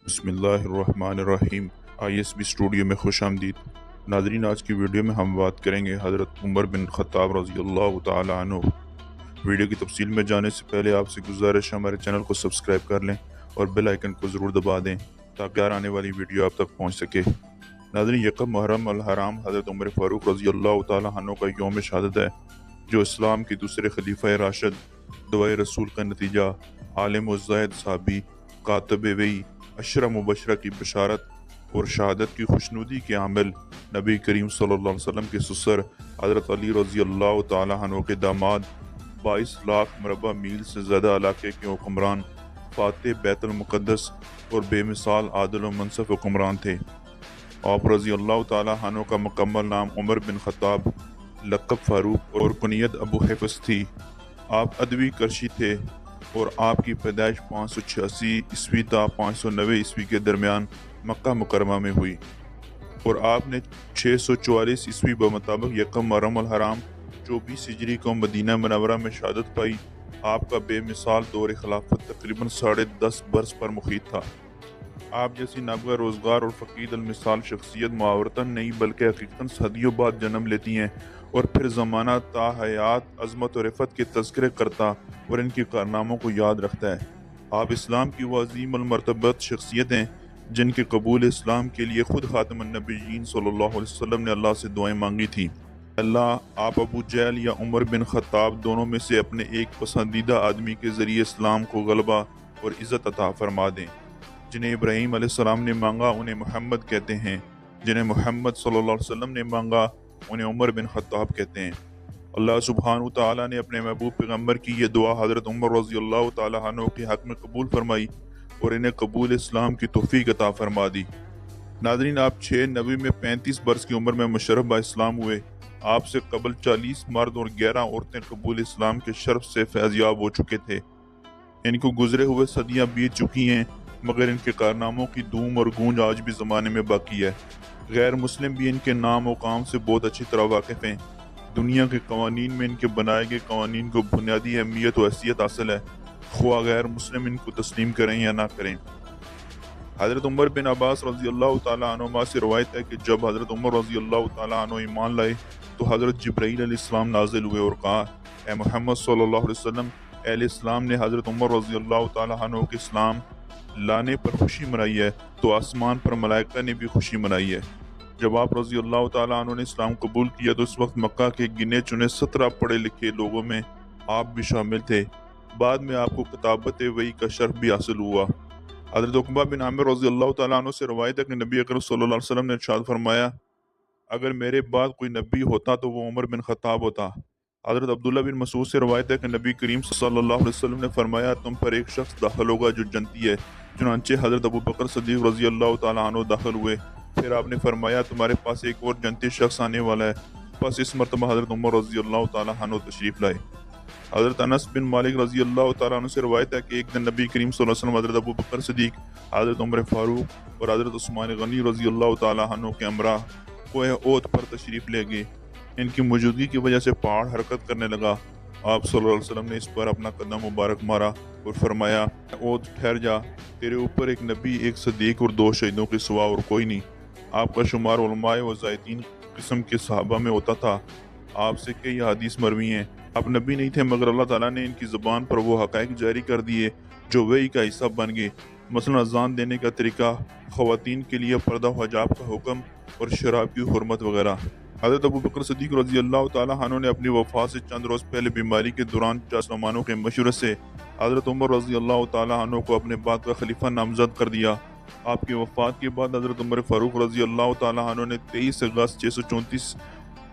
بسم اللہ الرحمن الرحیم۔ ISB اسٹوڈیو میں خوش آمدید ناظرین۔ آج کی ویڈیو میں ہم بات کریں گے حضرت عمر بن خطاب رضی اللہ تعالی عنہ۔ ویڈیو کی تفصیل میں جانے سے پہلے آپ سے گزارش ہے ہمارے چینل کو سبسکرائب کر لیں اور بیل آئیکن کو ضرور دبا دیں تاکہ آنے والی ویڈیو آپ تک پہنچ سکے۔ ناظرین، یکم محرم الحرام حضرت عمر فاروق رضی اللہ تعالی عنہ کا یوم شہادت ہے، جو اسلام کے دوسرے خلیفہ راشد، دعائے رسول کا نتیجہ، عالم و زاہد صحابی، کاتب وحی، عشرہ مبشرہ کی بشارت اور شہادت کی خوشنودی کے عامل، نبی کریم صلی اللہ علیہ وسلم کے سسر حضرت علی رضی اللہ تعالی عنہ کے داماد، 22 لاکھ مربع میل سے زیادہ علاقے کے حکمران، فاتح بیت المقدس اور بے مثال عادل و منصف حکمران تھے۔ آپ رضی اللہ تعالی عنہ کا مکمل نام عمر بن خطاب، لقب فاروق اور کنیت ابو حفص تھی۔ آپ ادوی کرشی تھے اور آپ کی پیدائش 586 عیسوی تا 590 عیسوی کے درمیان مکہ مکرمہ میں ہوئی، اور آپ نے 644 عیسوی بمطابق یکم محرم الحرام 24 ہجری کو مدینہ منورہ میں شہادت پائی۔ آپ کا بے مثال دور خلافت تقریباً 10.5 برس پر محیط تھا۔ آپ جیسی نابغہ روزگار اور فقید المثال شخصیت محاورتاً نہیں بلکہ حقیقتاً صدیوں بعد جنم لیتی ہیں اور پھر زمانہ تا حیات عظمت و رفت کے تذکرے کرتا اور ان کے کارناموں کو یاد رکھتا ہے۔ آپ اسلام کی وہ عظیم المرتبت شخصیت ہیں جن کے قبول اسلام کے لیے خود خاتم النبیین صلی اللہ علیہ وسلم نے اللہ سے دعائیں مانگی تھیں۔ اللہ آپ ابو جہل یا عمر بن خطاب دونوں میں سے اپنے ایک پسندیدہ آدمی کے ذریعے اسلام کو غلبہ اور عزت عطا فرما دیں۔ جنہیں ابراہیم علیہ السلام نے مانگا انہیں محمد کہتے ہیں، جنہیں محمد صلی اللہ علیہ وسلم نے مانگا انہیں عمر بن خطاب کہتے ہیں۔ اللہ سبحانہ و تعالیٰ نے اپنے محبوب پیغمبر کی یہ دعا حضرت عمر رضی اللہ تعالیٰ عنہ کے حق میں قبول فرمائی اور انہیں قبول اسلام کی توفیق عطا فرما دی۔ ناظرین، آپ 690 میں 35 برس کی عمر میں مشرف با اسلام ہوئے۔ آپ سے قبل 40 مرد اور 11 عورتیں قبول اسلام کے شرف سے فیض یاب ہو چکے تھے۔ ان کو گزرے ہوئے صدیاں بیت چکی ہیں، مگر ان کے کارناموں کی دھوم اور گونج آج بھی زمانے میں باقی ہے۔ غیر مسلم بھی ان کے نام و کام سے بہت اچھی طرح واقف ہیں۔ دنیا کے قوانین میں ان کے بنائے گئے قوانین کو بنیادی اہمیت و حیثیت حاصل ہے، خواہ غیر مسلم ان کو تسلیم کریں یا نہ کریں۔ حضرت عمر بن عباس رضی اللہ تعالیٰ عنہما سے روایت ہے کہ جب حضرت عمر رضی اللہ تعالیٰ عنہ ایمان لائے تو حضرت جبرائیل علیہ السلام نازل ہوئے اور کہا، اے محمد صلی اللہ علیہ وسلم، اہل اسلام نے حضرت عمر رضی اللہ تعالیٰ عنہ کے اسلام لانے پر خوشی منائی ہے تو آسمان پر ملائکہ نے بھی خوشی منائی ہے۔ جب آپ رضی اللہ تعالیٰ عنہ نے اسلام قبول کیا تو اس وقت مکہ کے گنے چنے 17 پڑھے لکھے لوگوں میں آپ بھی شامل تھے۔ بعد میں آپ کو کتابت وحی کا شرف بھی حاصل ہوا۔ حضرت عقبہ بن عامر رضی اللہ تعالیٰ عنہ سے روایت ہے کہ نبی اکرم صلی اللہ علیہ وسلم نے ارشاد فرمایا، اگر میرے بعد کوئی نبی ہوتا تو وہ عمر بن خطاب ہوتا۔ حضرت عبداللہ بن مسعود سے روایت ہے کہ نبی کریم صلی اللہ علیہ وسلم نے فرمایا، تم پر ایک شخص داخل ہوگا جو جنتی ہے۔ چنانچہ حضرت ابو بکر صدیق رضی اللہ تعالیٰ عنہ داخل ہوئے۔ پھر آپ نے فرمایا، تمہارے پاس ایک اور جنتی شخص آنے والا ہے۔ پس اس مرتبہ حضرت عمر رضی اللہ تعالیٰ عنہ تشریف لائے۔ حضرت انس بن مالک رضی اللہ تعالیٰ عنہ سے روایت ہے کہ ایک دن نبی کریم صلی اللہ علیہ وسلم حضرت ابو بکر صدیق، حضرت عمر فاروق اور حضرت عثمان غنی رضی اللہ تعالیٰ عنہ کے ہمراہ کوہ اوت پر تشریف لے گئے۔ ان کی موجودگی کی وجہ سے پہاڑ حرکت کرنے لگا۔ آپ صلی اللہ علیہ وسلم نے اس پر اپنا قدم مبارک مارا اور فرمایا، اوت ٹھہر جا، تیرے اوپر ایک نبی، ایک صدیق اور 2 شہیدوں کے سوا اور کوئی نہیں۔ آپ کا شمار علماء و زاہدین قسم کے صحابہ میں ہوتا تھا۔ آپ سے کئی حدیث مروی ہیں۔ آپ نبی نہیں تھے مگر اللہ تعالیٰ نے ان کی زبان پر وہ حقائق جاری کر دیے جو وحی کا حصہ بن گئے، مثلا اذان دینے کا طریقہ، خواتین کے لیے پردہ و حجاب کا حکم اور شراب کی حرمت وغیرہ۔ حضرت ابو بکر صدیق رضی اللہ تعالیٰ عنہ نے اپنی وفات سے چند روز پہلے بیماری کے دوران مسلمانوں کے مشورے سے حضرت عمر رضی اللہ تعالیٰ عنہ کو اپنے بعد کا خلیفہ نامزد کر دیا۔ آپ کی وفات کے بعد حضرت عمر فاروق رضی اللہ تعالیٰ عنہ نے 23 اگست 634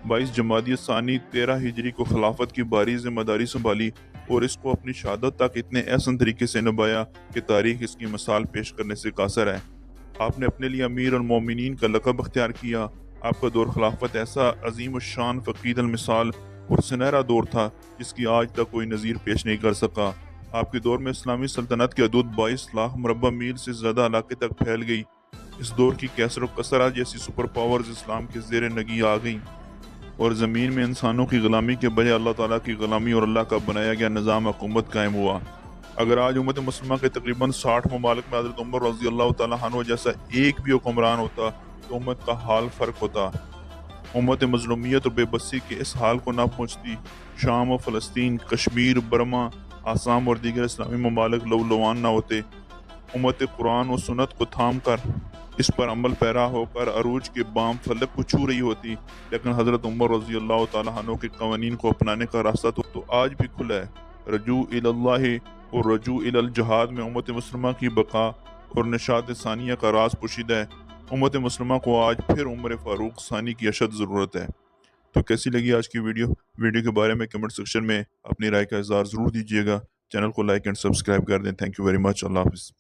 22 جمادی ثانی 13 ہجری کو خلافت کی بھاری ذمہ داری سنبھالی اور اس کو اپنی شہادت تک اتنے احسن طریقے سے نبھایا کہ تاریخ اس کی مثال پیش کرنے سے قاصر ہے۔ آپ نے اپنے لیے امیر المومنین کا لقب اختیار کیا۔ آپ کا دور خلافت ایسا عظیم الشان، فقید المثال اور سنہرا دور تھا جس کی آج تک کوئی نظیر پیش نہیں کر سکا۔ آپ کے دور میں اسلامی سلطنت کی حدود 22 لاکھ مربع میل سے زیادہ علاقے تک پھیل گئی۔ اس دور کی کیسر و کثرت جیسی سپر پاورز اسلام کے زیر نگی آ گئیں اور زمین میں انسانوں کی غلامی کے بجائے اللہ تعالیٰ کی غلامی اور اللہ کا بنایا گیا نظام حکومت قائم ہوا۔ اگر آج امت مسلمہ کے تقریباً 60 ممالک میں حضرت عمر رضی اللہ تعالیٰ عنہ جیسا ایک بھی حکمران ہوتا تو امت کا حال فرق ہوتا۔ امت مظلومیت اور بے بسی کے اس حال کو نہ پہنچتی، شام و فلسطین، کشمیر، برما، آسام اور دیگر اسلامی ممالک لولوان نہ ہوتے۔ امت قرآن و سنت کو تھام کر اس پر عمل پیرا ہو کر عروج کے بام فلک کو چھو رہی ہوتی، لیکن حضرت عمر رضی اللہ تعالیٰ عنہ کے قوانین کو اپنانے کا راستہ تو آج بھی کھلا ہے۔ رجوع اللہ اور رجوع الجہاد میں امت مسلمہ کی بقا اور نشاط ثانیہ کا راز پوشیدہ ہے۔ امت مسلمہ کو آج پھر عمر فاروق ثانی کی اشد ضرورت ہے۔ تو کیسی لگی آج کی ویڈیو کے بارے میں کمنٹ سیکشن میں اپنی رائے کا اظہار ضرور دیجیے گا۔ چینل کو لائک اینڈ سبسکرائب کر دیں۔ Thank you very much. اللہ حافظ۔